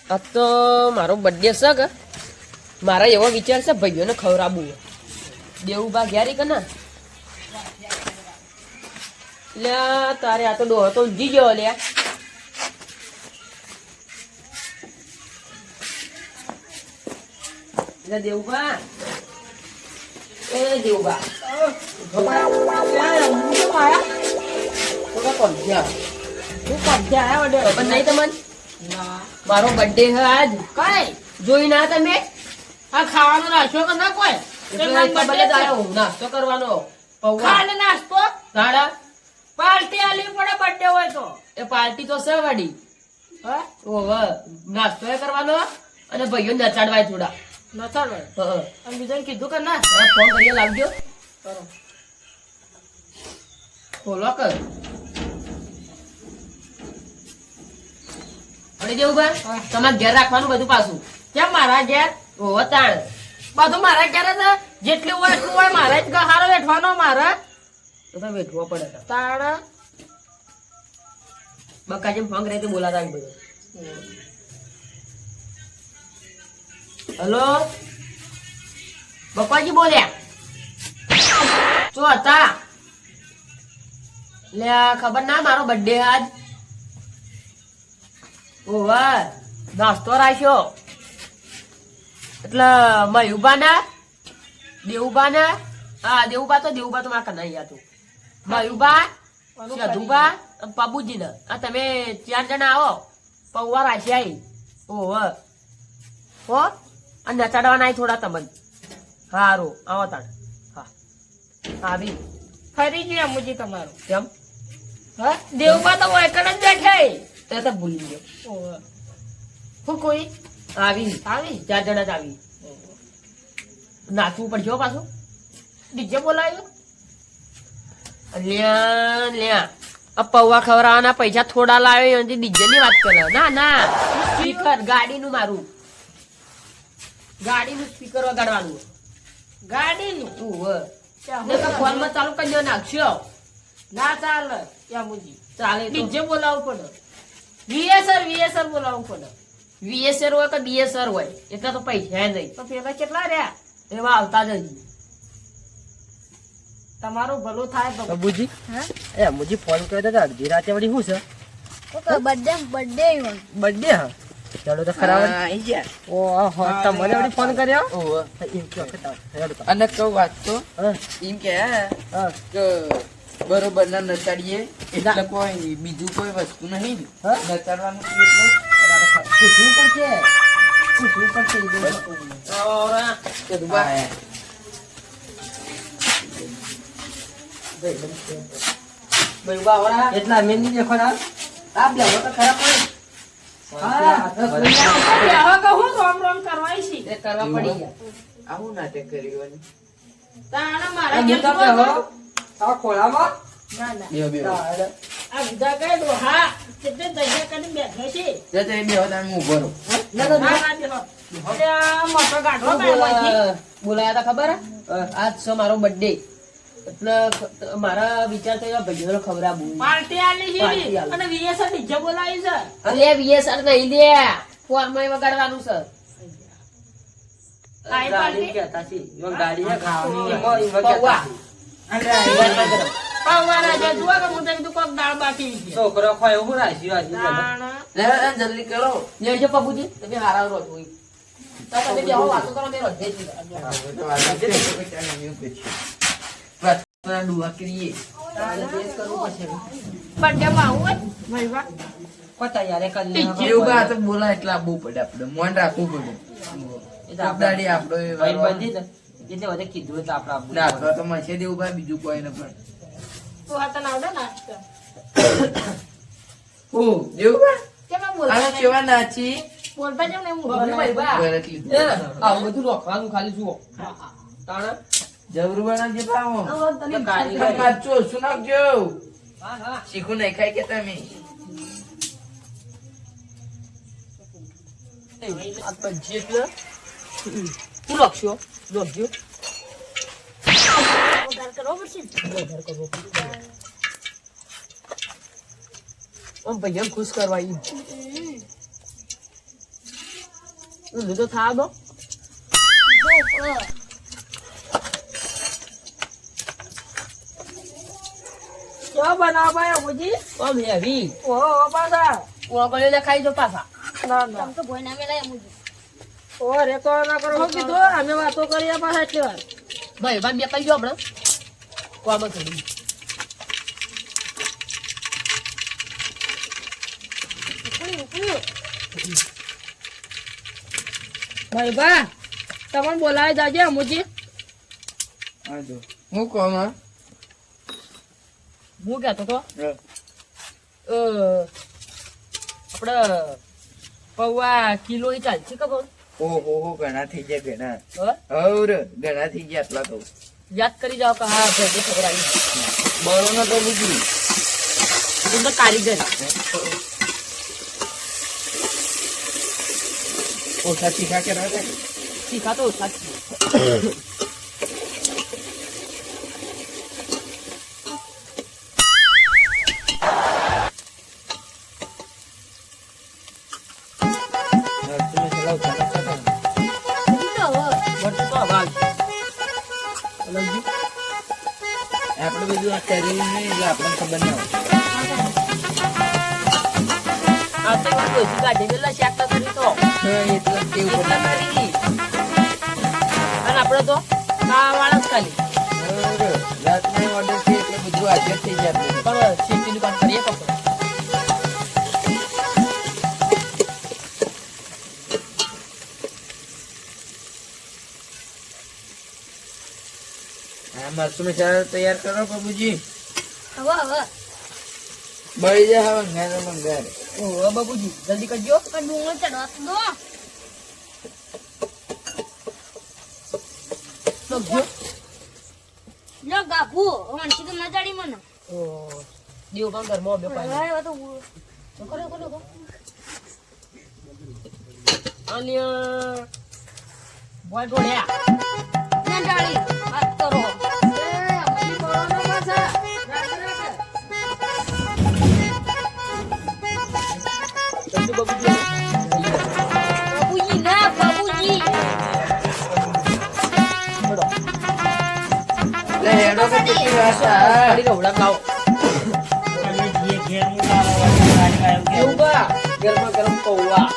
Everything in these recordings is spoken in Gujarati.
આ તો મારો બર્થડે છે કે મારા એવો વિચાર છે ભાઈઓને ખવડાવવું દેવું બા ઘેરી કે ના એટલે તારે આ તો ડોહો તો ઊંઘી ગયો લ્યા એટલે દેવુબા એ દેવુબા મારો બર્થડે છે આજ કઈ જોઈ ના તમે આ ખાવાનું નાસ્તો કે ના કોઈ નાસ્તો કરવાનો ખાને નાસ્તો દાડા પાર્ટી આલી પડે બર્થડે હોય તો એ પાર્ટી તો છે વાડી હા ઓહો નાસ્તો એ કરવાનો અને ભાઈઓ નચાડવાય થોડા નચાડ અને બીજાને કીધું કે ના ફોન કરીને લાવજો કરો ખોલો કર અરે જેવું ભાઈ તમારે ઘેર રાખવાનું બધું પાછું કેમ મારા ઘેર ઓહો તાણ બધું મારા ઘેર જ જેટલું હોય એટલું હોય મારે જ હારો બેઠવાનો મારે તો તમે વેઠવો પડે તાણ બકાજી ફોન કરે તો બોલાતા આવી બધું હલો બપાજી બોલ્યા શું હતા લે ખબર ના મારો બર્થડે આજ ઓવા નાસ્તો રાખ્યો એટલે મયુબા ના દેવુબા ના હા દેવુબા તો મારા કનાઈ હતું મયુબા સધુબા બાબુજી ને આ તમે 4 જણા આવો પૌવા રાખ્યા ઓહ હો અને નચાડવાના થોડા તમને હારું આવો તાણ હા આવી ફરી ગયું મુજી તમારું કેમ હા દેવબા તો વાયકડ જ બેઠા તે તો ભૂલી ગયો ઓહ હું કોઈ આવી આવી 4 જણા જ આવી નાચવું પડશે હો પાછું ડીજે બોલાયું લ્યા લ્યા આ પૌવા ખવડાવવાના પૈસા થોડા લાવ્યો એનાથી ડીજે ની વાત કરે ના ના સ્પીકર ગાડીનું મારું ગાડીનું સ્પીકર વગાડવાનું ગાડીનું ફોન માં ચાલુ કરી નાખશો ના ચાલે ત્યાં મુજી ચાલે ડીજે બોલાવવું પડે વીએસઆર બોલાવવું પડે વીએસઆર હોય કે બીએસઆર હોય એટલે તો પૈસા નહીં તો પેલા કેટલા રહ્યા એવા આવતા જ હજી તમારું ભલું થાય બાબુજી એ મુજી ફોન કર્યો તો અડધી રાતે વળી શું છે બર્થડે બર્થડે હા ચાલો તો ખરાબ ઓહો તમને વળી ફોન કર્યો અને કહું વાત તો એમ કે બરોબર ના નચાડીએ એટલે કોઈ બીજું કોઈ વસ્તુ નહીં નચાડવાનું પૂછવું પડશે એટલા મેં નહીં દેખો ના આ બે તો ખરાબ પડે કરવા પડી ગયા આવું નાટક કર્યું ખોળામાં ના ના બે બે આ બીજા કઈ ડોહા કેટલે દૈયા કરીને બેઠો છે બે હું ઉભો રહું ના ના બેહો અલ્યા મોટો ગાઢો કાઢવાથી બોલાયા તા ખબર આજ છે મારો બર્થડે એટલે મારા વિચાર થયો ભાઈઓને ખવડાવવું પાર્ટી આલી છે અને વીએસઆર ડીજે બોલાવી છે અલે વીએસઆર નહીં લે ફોન માં વગાડવાનું છે કાઈ પાર્ટી કહેતા છે યો ગાડી છે ખાવાની પૌવા પૌવા જે જુઓ કે હું તો કીધું કોક દાળ બાકી છે છોકરો ખોય હું રાખ્યું તાણ જલ્દી કરો લેજો પપ્પુજી તમે હારા રોજ હોય તો તમે બેહો વાતો કરો મે રોજ દેજી ડુઆ કરીએ બર્થડે માં આવું હોય ભાઈ પતા યાર કરી એવું બા તો બોલા એટલે આપવું પડે આપણે મોન રાખવું પડે દાડી આપણો ભાઈ બંધી ને એટલે વધે કીધું એટલે આપણે નાખવા તો મળશે દેવું ભાઈ બીજું કોઈ ને પણ તું હાથ ના આવડે નાસ્તા ઓ દેવું ભાઈ કેમ આ બોલતા કેવા નાચી બોલતા કેમ નહીં ભાઈ બા ઘરે લીધું આ બધું રોકવાનું ખાલી જુઓ તાણા જબરું બના જે પાવો તને ગાડી કાચો શું નાખજો હા હા શીખું નહીં ખાય કે તમે આ પછી એટલે તું લખશો લખજો વધારે કરવો પડશે આમ ભાઈ ખુશ કરવા ઊંધું તો થવા દો. કેવો બનાવો ભાઈ અમુજી? આમ હેવી. ઓહો પાછા. ઓગળીને ખાઈ જો પાછા. ના ના તો ભોય ના મેલાય અમુજી. ઓ રે તો ના કરો શું કીધું અમે વાતો કરીએ પાછા એટલી વાર. ભાઈ બાદ બે કહી દો આપણે. કોમાં કરી. ભાઈ બા તમને બોલાવી જાજે અમુજી. હા જો હું કહું માં હું કહેતો તો આપણે પૌવા કિલો ઈ ચાલશે ખબર? ઓહો ઘણા થઈ ગયા ઘણા હા? હવર ઘણા થઈ ગયા આટલા તો યાદ કરી જાઓ કે હા ભાઈ ખબર આવી. બળોનો તો બીજું હું તો કારીગર. ઓછા તીખા કે ના થાય શીખા તો ઓછા જ છે. વળતું તો હવે આવશે. અલગથી. આપણે બધું આ કરી નહીં એટલે આપણને ખબર ના આ તો એવું ઓછું કાઢી ગયેલા શાક તો કરી તો. હોય એટલે કેવું એટલા કરી. અને આપણે તો ખાવાવાળા જ ખાલી. રાતના ઓર્ડર છે એટલે બધું હાજર થઈ જાય આપણે. પણ શેકીનું કામ કરીએ કપડે. હા મરચું મસાલો તૈયાર કરો બાબુજી હવે બળી જાય હવે મંગારે મંગારે ઓહો બાબુજી જલ્દી કરજો. પણ ડુંગળી ચડવા તો દો. તો જો. લો ગાભુ વણસી તો ના જાડી મને. ઓહ, દેવ પણ ઘરમાં બે પાડી. હવે તો કરો. અને બોલ ગોળ્યા. ના જાડી વાત કરો. જલ્દી બાબુજી. બાબુજી ના બાબુજી. બોલો. લે હેડો કે કેટલી વાત આ ખાલી રવડા લાવો. એવું બા ગરમા ગરમ પૌવા.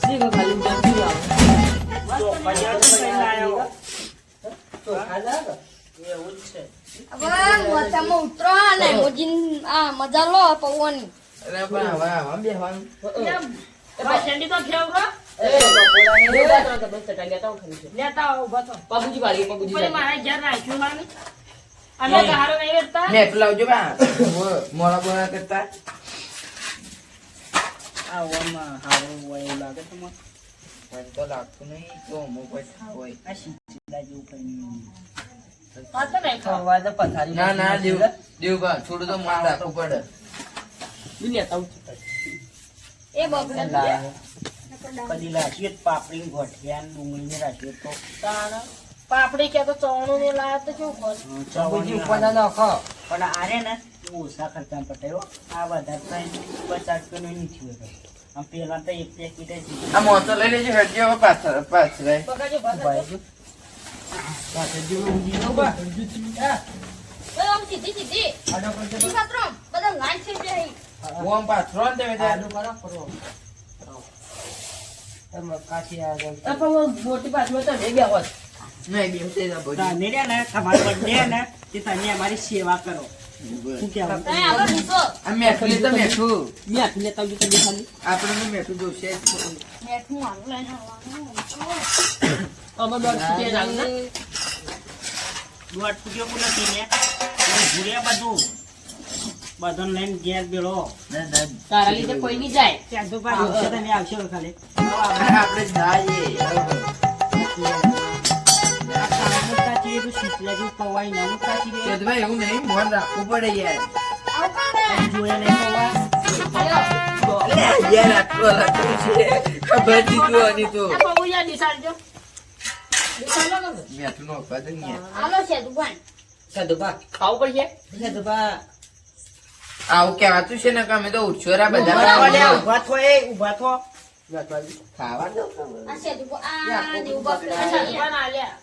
શીખ ખાલી જલ્દી લાવો. હવે મોચામાં ઉતરો ને મોજી આ મજા લો પૌવાની. અરે પણ હવે આમાં બેહવાનું ભાઈ શેરડી તો ખેવ રો. લેતા આવો ઉભા તો. બાબુજી વાળી બાબુજી પછી વાળી. મારા ઘેર રાખ્યું હાલ. અમે ગારો નહીં વેચતા. નેટ લાવજો બા મોળા બોળા કરતા મને તો લાગતું નહીં તો અમુક પૈસા હોય આ તો નહીં ખાવા. ના ના દેવ બા થોડું તો મન રાખવું પડે લેતા આવું છું. એ બબલા કદી રાખીએ તો પાપડી ગોઠિયા ને ડુંગળી ને રાખીએ તો તારા પાપડી કે તો ચવણું ને લાયા તો કેવું ખોલ. ચવાણી આવે. પણ આરે ને એ ઓછા ખર્ચા પટાયો આ વધારે તો 50 રૂપિયાનું નથી હોય આમ પેલા તો એક પેકેટ જ આ મોતો લઈ લેજો હેડજો હવે પાછળ પકડજો ભાઈ. આમ સીધી સીધી ઈ સાત્રો બધા લાઈન થઈ જાય. હું આમ પાછળ ને તમે આ પણ મોટી પાછળ તો નહીં બેહો. નહીં બેવ તે ના બોલી તમે રહ્યા ને તમારો બર્થડે ને તે તમે અમારી સેવા કરો શું કહેવું તમે આગળ નીચો આ મેઠું લેતો મેઠું મેં આપી લેતા આવજો તમે ખાલી. આપણે મેઠું જોશે બેઠું આવું લઈને આવવાનું. આમાં દોઢ રૂપિયા જ આવે ને. દોઢ ફૂટ્યો પણ નથી ને ભૂર્યા બધું લઈને ઘેર બેળો તારા લીધે કોઈ નહીં જાય. ત્યાં તો પાછું આવશે તમે આવશો ખાલી આપણે જઈએ આ ખાવાનું કાચી એટલું શીતલા જેવું પવાય નાનું કાચી દે ભાઈ એવું નહીં મન રાખવું પડે યાર આવું કાં રે? જોયે નહીં પવા યાર આટલો રાખવું છે ખબર દીધું આની તો આ બાબુજી નિશાળજો. નિશાળો ને. મેઠું નો પદ યાર હાલો છે દુકાન. સાધુભા ખાવું પડશે. આવું કહેવાતું છે ને કે અમે તો ઉછોરા બધા ઉભા બનાવીએ. થો, ઉભા થો. ખાવા દો આ સેદુબા આ દેવુબા અચ્છા, પણ આલ્યા.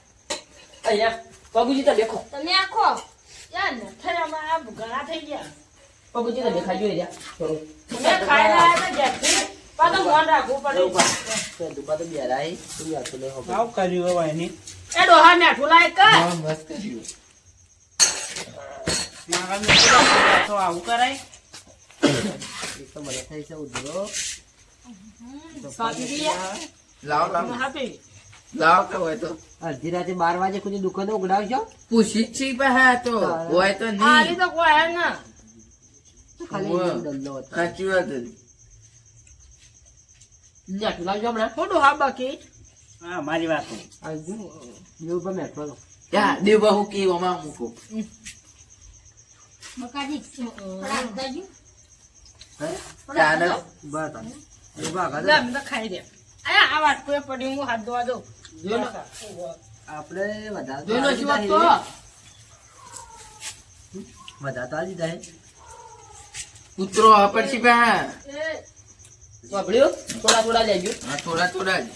અહીંયા પબુજી તમે દેખો તમે આખો યાર, નથાઈ આમાં આ ઘણા થઈ ગયા. પબુજી તમે ખાઈ જોઈ રહ્યા થોડું મેં ખાઈ રહ્યા હતા ઘેરથી. પાછું ધ્યાન રાખવું પડે. દુબા તો બેરાય તું યાર તો લેવો આવું કર્યું હવે એની એ ડોહા મેઠું લાય કર. હા, મસ્ત કર્યું મારા મિત્રો તો આવું કરાય તો મને થઈ છે ઉધરો સાચી ગયા. લાવ લાવ હાપી. લાવ કે હોય તો અડધી રાતે 12 વાગે કોઈ દુકાન ઉગડાવશો પૂછી જ છી પાહા તો હોય તો આલી નહીં તો કોઈ હે ના. ખાલી ઉવ્વ. દલ્લો હતો સાચી વાત છે. ન્યા લાવજો હમણાં ખોટું હા બાકી. હા મારી વાત આવજો એવું પણ મેઠો યા દેવા હું કેવામાં મૂકો બકાજી થોડા દાજુ ચાલે બસ લે, અમે તો ખાઈ દે. આયા આ વાત કોઈ પડી હું હાથ ધોવા દઉં. આપણે વધારે જોઈ લો શું વાત તો. વધારે તો આલી જાય કૂતરો પછી પા વાપર્યું થોડા થોડા લેજો હા થોડા થોડા જ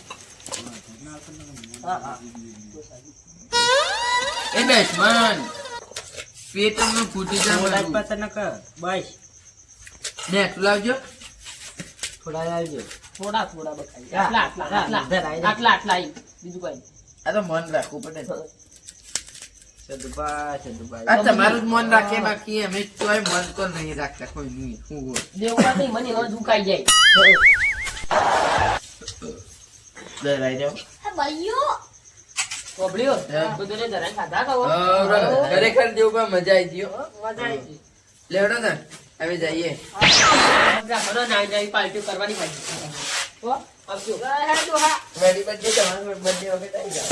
હા હા એ બેસમાન પેટમાં ફૂટી જાય પસંદ કર બસ નેટ લાવજો થોડા આવજો થોડા થોડા બકાઈ. હા, આટલા હા, આટલા ધરાય. આટલા આટલા આઈ. બીજું કઈ આ તો મન રાખવું પડે ને. સદુભાઈ આ તમારું જ મન રાખે બાકી અમે તોય મન તો નહીં રાખતા કોઈ નહીં હું બોલ. દેવમાં નહીં મને હવે દુખાઈ જાય ડરાઈ જાઓ. હા ભાઈઓ વાપર્યું હા. બધું ને ધરાઈ ખાધા કહો ખરેખર જેવું મજા આવી ગયો મજા આવી ગઈ. લેવડો ને હવે જઈએ ઘણો નાઈ નાઈ પાર્ટી કરવાની પાછી હો આવજો હે ડોહા. વેરી બર્થડે તમારો બર્થડે વખત આવી જાઓ